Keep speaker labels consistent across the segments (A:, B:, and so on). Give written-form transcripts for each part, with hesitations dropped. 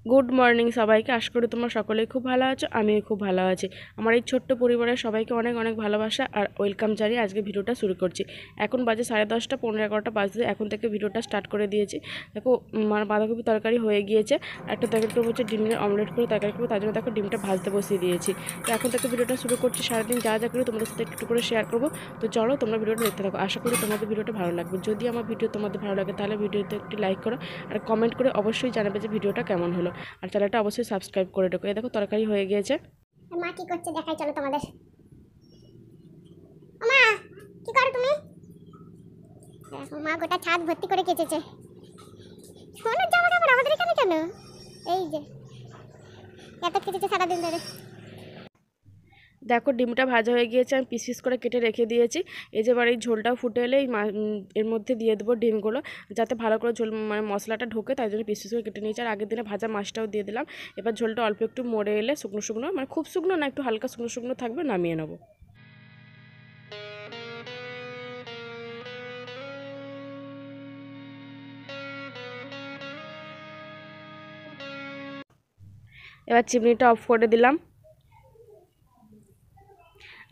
A: Good morning সবাইকে। আশা করি তোমরা সকলেই খুব ভালো আছো, আমিও খুব ভালো আছি। আমার এই ছোট্ট পরিবারের সবাইকে অনেক অনেক ভালোবাসা আর ওয়েলকাম জানিয়ে আজকে ভিডিওটা শুরু করছি। এখন বাজে 10:30, 11:15 বাজতে এখন থেকে ভিডিওটা স্টার্ট করে দিয়েছি। দেখো বাঁধাকপি তরকারি হয়ে গিয়েছে, একটা তরকারি করবো হচ্ছে ডিমের অমলেট করে তরকারি করবো, তার জন্য দেখো ডিমটা ভাজতে বসিয়ে দিয়েছি। তো এখন থেকে ভিডিওটা শুরু করছি। সারাদিন যা যা করি তোমাদের সাথে একটু করে শেয়ার করবো। তো চলো তোমরা ভিডিওটা দেখতে থাকো, আশা করি তোমাদের ভিডিওটা ভালো লাগবে। যদি আমার ভিডিও তোমাদের ভালো লাগে তাহলে ভিডিওতে একটি লাইক করো আর কমেন্ট করে অবশ্যই জানাবে যে ভিডিওটা কেমন হলো। আর চ্যানেলটা অবশ্যই সাবস্ক্রাইব করে রেখো। এই দেখো তরকারি হয়ে গিয়েছে।
B: মা কি করছে দেখাই চলো তোমাদের। মা কি করো তুমি? দেখো মা গোটা ছাদ ভর্তি করে কেচেছে। সোনার জামা কাপড় আমাদের এখানে কেন? এই যে এত কেচেছে সারাদিন ধরে।
A: দেখো ডিমটা ভাজা হয়ে গিয়েছে, আমি পিস পিস করে কেটে রেখে দিয়েছি। এই যে এবার এই ঝোলটাও ফুটে এলে এর মধ্যে দিয়ে দেবো ডিমগুলো, যাতে ভালো করে ঝোল মানে মশলাটা ঢোকে, তাই জন্য পিস পিস করে কেটে নিয়েছি। আর আগের দিনে ভাজা মাছটাও দিয়ে দিলাম। এবার ঝোলটা অল্প একটু মরে এলে শুকনো শুকনো, মানে খুব শুকনো না, একটু হালকা শুকনো শুকনো থাকবে, নামিয়ে নেবো। এবার চিমনিটা অফ করে দিলাম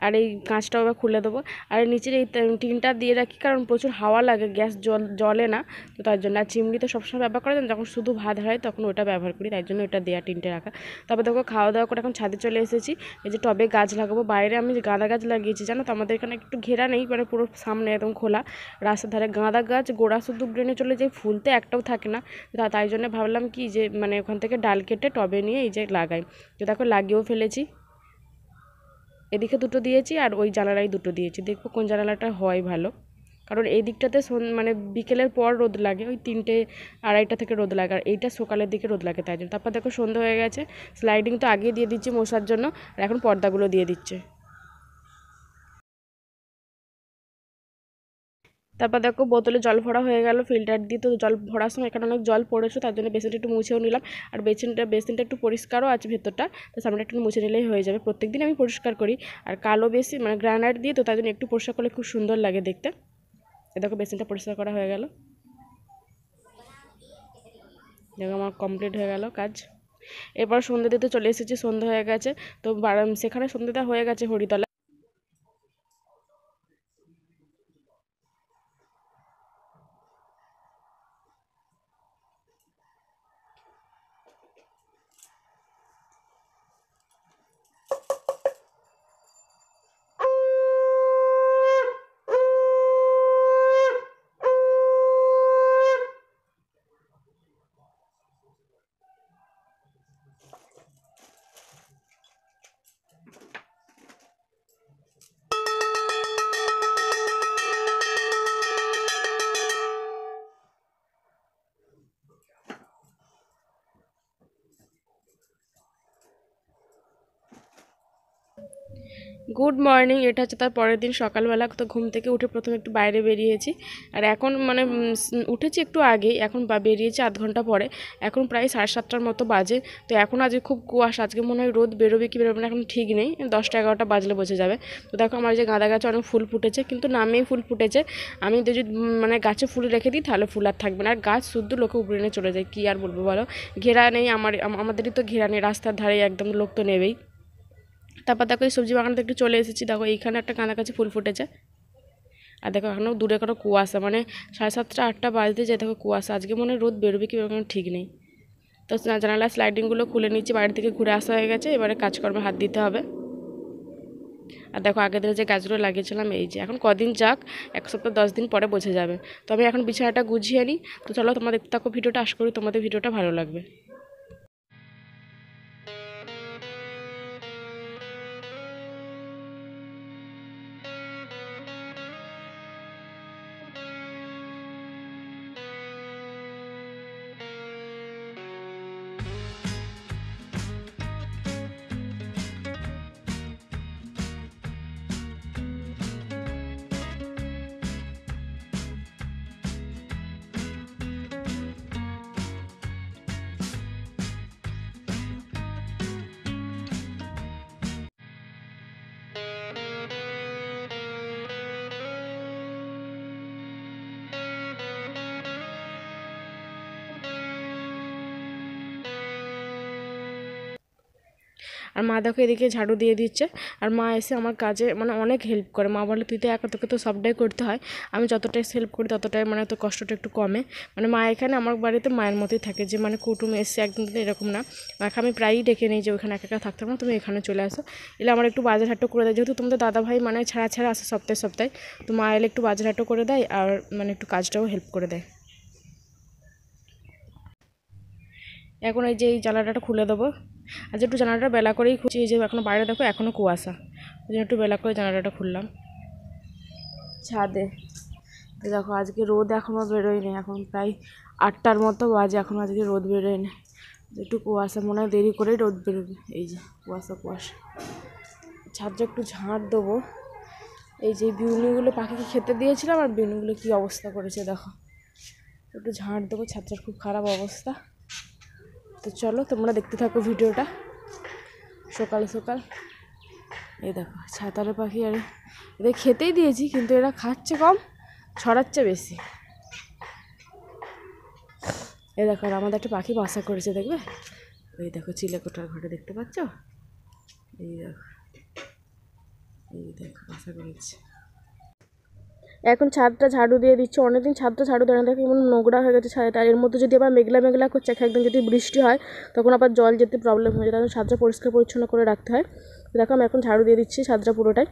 A: আর এই কাঁচটাও এবার খুলে দেবো। আর নিচের এই টিনটা দিয়ে রাখি, কারণ প্রচুর হাওয়া লাগে, গ্যাস জ্বলে না, তো তার জন্য। আর চিমনি তো সবসময় ব্যবহার করা যায় না, যখন শুধু ভাত হয় তখন ওটা ব্যবহার করি, তাই জন্য ওটা দেওয়া টিনটে রাখা। তারপর দেখো খাওয়া দাওয়া করে এখন ছাদে চলে এসেছি। এই যে টবে গাছ লাগাবো, বাইরে আমি গাঁদা গাছ লাগিয়েছি, জানো তো আমাদের এখানে একটু ঘেরা নেই, মানে পুরো সামনে একদম খোলা রাস্তার ধারে গাঁদা গাছ, গোড়া শুধু ব্রেনে চলে যায়, ফুলতে একটাও থাকে না। তাই জন্য ভাবলাম কি যে মানে ওখান থেকে ডাল কেটে টবে নিয়ে এই যে লাগাই। তো দেখো লাগিয়েও ফেলেছি। এদিকে দুটো দিয়েছি আর ওই জানালায় দুটো দিয়েছি, দেখবো কোন জানালাটা হয় ভালো। কারণ এই দিকটাতে মানে বিকেলের পর রোদ লাগে, ওই 3টে 2:30 থেকে রোদ লাগে, আর এইটা সকালের দিকে রোদ লাগে, তাই জন্য। তারপর দেখো সন্ধ্যা হয়ে গেছে, স্লাইডিং তো আগিয়ে দিয়ে দিচ্ছি মশার জন্য, আর এখন পর্দাগুলো দিয়ে দিচ্ছে। তারপর দেখো বোতলে জল ভরা হয়ে গেল ফিল্টার দিয়ে। তো জল ভরার সময় এখানে অনেক জল পড়েছে, তার জন্য বেসিনটা একটু মুছেও নিলাম। আর বেসিনটা একটু পরিষ্কারও আছে ভেতরটা, তো সামনে একটু মুছে নিলেই হয়ে যাবে। প্রত্যেকদিন আমি পরিষ্কার করি। আর কালো বেসিন মানে গ্রানাইট দিয়ে, তো তাই জন্য একটু পরিষ্কার করলে খুব সুন্দর লাগে দেখতে। এ দেখো বেসিনটা পরিষ্কার করা হয়ে গেল। দেখো আমার কমপ্লিট হয়ে গেল কাজ। এরপর সন্ধ্যে দিতে চলে এসেছি, সন্ধ্যা হয়ে গেছে। তো সেখানে সন্ধ্যেটা হয়ে গেছে হরিতলা। গুড মর্নিং, এটা হচ্ছে তার পরের দিন সকালবেলা। তো ঘুম থেকে উঠে প্রথমে একটু বাইরে বেরিয়েছি। আর এখন মানে উঠেছি একটু আগেই, এখন বেরিয়েছি আধ ঘন্টা পরে। এখন প্রায় 7:30টার মতো বাজে। তো এখন আজকে খুব কুয়াশা, আজকে মনে হয় রোদ বেরোবে কি বেরোবে না এখন ঠিক নেই, 10টা 11টা বাজলে বোঝা যাবে। তো দেখো আমার যে গাঁদা গাছে অনেক ফুল ফুটেছে, কিন্তু নামেই ফুল ফুটেছে। আমি তো যদি মানে গাছে ফুল রেখে দিই তাহলে ফুল আর থাকবে না, আর গাছ শুদ্ধ লোকে উপরে নিয়ে চলে যায়, কি আর বলবো বলো। ঘেরা নেই, আমাদেরই তো ঘেরা নেই, রাস্তার ধারে একদম, লোক তো নেবেই। তারপর দেখো এই সবজি বাগানটা একটু চলে এসেছি। দেখো এইখানে একটা গাঁদা গাছে ফুল ফুটেছে। আর দেখো এখনও দূরে কোনো কুয়াশা, মানে 7:30 8টা বাজতে যায়, দেখো কুয়াশা, আজকে মনে হয় রোদ বেরোবে কি বেরোবে ঠিক নেই। তো জানালা স্লাইডিংগুলো খুলে নিচ্ছি, বাইরে থেকে ঘুরে আসা হয়ে গেছে, এবারে কাজকর্মে হাত দিতে হবে। আর দেখো আগের দিনে যে গাছগুলো লাগিয়েছিলাম, এই যে এখন কদিন যাক, 1 সপ্তাহ 10 দিন পরে বোঝা যাবে। তো আমি এখন বিছানাটা গুছিয়ে নিই। তো চলো তোমরা দেখতে থাকো ভিডিওটা, আশা করি তোমাদের ভিডিওটা ভালো লাগবে। আর মা দেখো এদিকে ঝাড়ু দিয়ে দিচ্ছে। আর মা এসে আমার কাজে মানে অনেক হেল্প করে। মা বলে তুই তো একা, তোকে তো সবটাই করতে হয়, আমি যতটাই হেল্প করি ততটাই মানে তো কষ্টটা একটু কমে। মানে মা এখানে আমার বাড়িতে মায়ের মতোই থাকে, যে মানে কুটুম এসে একদিন এরকম না। মাকে আমি প্রায়ই ডেকে নিই যে ওখানে একা একা থাকতে না, তুমি এখানে চলে আসো, এলে আমার একটু বাজার হাটও করে দেয়। যেহেতু তোমাদের দাদাভাই মানে ছাড়া ছাড়া আসে সপ্তাহে সপ্তাহে, তো মা এলে একটু বাজার হাটও করে দেয় আর মানে একটু কাজটাও হেল্প করে দেয়। এখন এই যে এই জানালাটা খুলে দেবো। আজ একটু জানালাটা বেলা করেই খুঁজি, যে এখনও বাইরে দেখো এখনও কুয়াশা, ওই জন্য একটু বেলা করে জানালাটা খুললাম ছাদে। দেখো আজকে রোদ এখনও বেরোয়নি, এখন প্রায় 8টার মতো বাজে, এখনও আজকে রোদ বেরোয়নি। একটু কুয়াশা, মনে হয় দেরি করেই রোদ বেরোবে। এই যে কুয়াশা কুয়াশা, ছাদটা একটু ঝাঁট দেবো। এই যে বিউনিগুলো পাখিকে খেতে দিয়েছিলাম, আর বিউনিগুলো কী অবস্থা করেছে দেখো, একটু ঝাঁট দেবো, ছাদটার খুব খারাপ অবস্থা। তো চলো তোমরা দেখতে থাকো ভিডিওটা। সকাল সকাল এই দেখো ছাতারে পাখি, আর এদের খেতেই দিয়েছি কিন্তু এরা খাচ্ছে কম, ছড়াচ্ছে বেশি। এই দেখো আর আমাদের একটা পাখি বাসা করেছে, দেখবে এই দেখো চিলেকোঠার ঘরে, দেখতে পাচ্ছ? এই দেখো, এই দেখো বাসা করেছে। এখন ছাদটা ঝাড়ু দিয়ে দিচ্ছে, অনেকদিন ছাদটা ঝাড়ু দেয় না, দেখো এমন নোংরা হয়ে গেছে ছাদটা। আর এর মধ্যে যদি আবার মেঘলা মেঘলা করছে, একদিন যদি বৃষ্টি হয় তখন আবার জল যেতে প্রবলেম হয়ে যায়, তখন ছাদটা পরিষ্কার পরিচ্ছন্ন করে রাখতে হয়। দেখো আমি এখন ঝাড়ু দিয়ে দিচ্ছি ছাদটা পুরোটাই।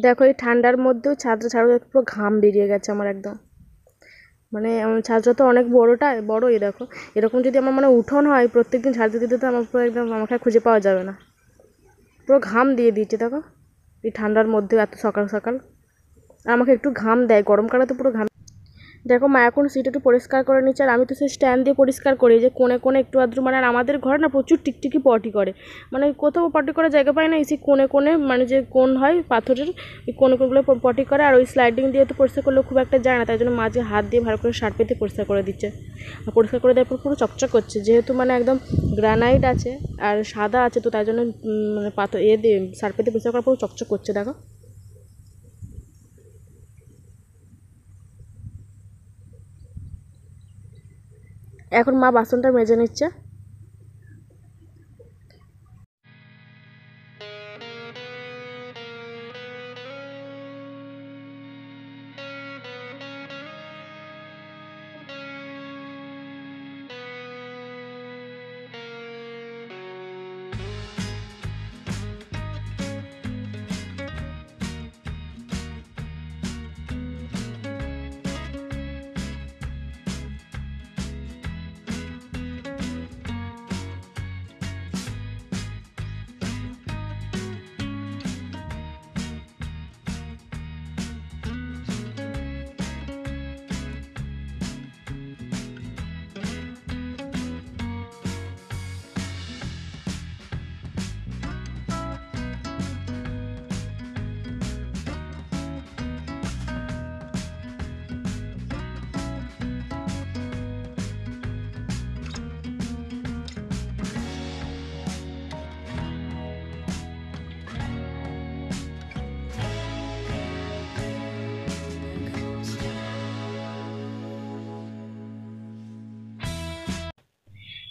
A: দেখো এই ঠান্ডার মধ্যেও ছাদটা ঝাড়ু দেখো পুরো ঘাম বেরিয়ে গেছে আমার একদম। মানে ছাদটা তো অনেক বড়ই দেখো, এরকম যদি আমার মানে উঠোন হয় প্রত্যেকদিন ঝাড়ু দিতে দিতে আমার পুরো একদম আমাকে খুঁজে পাওয়া যাবে না। পুরো ঘাম দিয়ে দিচ্ছে দেখো এই ঠান্ডার মধ্যে এত সকাল সকাল। আর আমাকে একটু ঘাম দেয়, গরমকালে তো পুরো ঘাম। দেখো মা এখন সিট একটু পরিষ্কার করে নিচ্ছে, আর আমি তো সেই স্ট্যান্ড দিয়ে পরিষ্কার করি, যে কোণে কোণে একটু আদ্র মানে। আর আমাদের ঘরে না প্রচুর টিকটিকি পটি করে, মানে কোথাও পটি করার জায়গা পায় না, এই সেই কোণে কোণে মানে যে কোণ হয় পাথরের, ওই কোণে কোণগুলো পটি করে। আর ওই স্লাইডিং দিয়ে তো পরিষ্কার করলেও খুব একটা যায় না, তাই জন্য মাঝে হাত দিয়ে ভালো করে শার্প পেতে পরিষ্কার করে দিচ্ছে। আর পরিষ্কার করে দেওয়ার পর পুরো চকচক করছে, যেহেতু মানে একদম গ্রানাইট আছে আর সাদা আছে, তো তাই জন্য মানে পাথর দিয়ে শার্প পেতে পরিষ্কার করার পুরো চকচক করছে দেখো। এখন মা বাসনটা মেজে নিচ্ছে।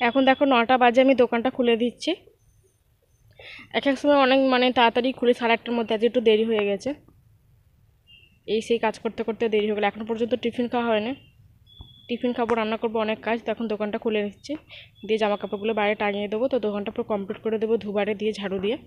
A: এখন দেখো 9টা বাজে, আমি দোকানটা খুলে দিচ্ছি। এক এক সময় অনেক মানে তাড়াতাড়ি খুলে, 8:30টার মধ্যে আজ একটু দেরি হয়ে গেছে, এই সেই কাজ করতে করতে দেরি হয়ে গেলো। এখনও পর্যন্ত টিফিন খাওয়া হয়নি, টিফিন খাবো, রান্না করবো, অনেক কাজ। তো এখন দোকানটা খুলে নিচ্ছি, দিয়ে জামা কাপড়গুলো বাইরে টাঙিয়ে দেবো। তো দোকানটা পুরো কমপ্লিট করে দেবো ধুবারে দিয়ে ঝাড়ু দিয়ে।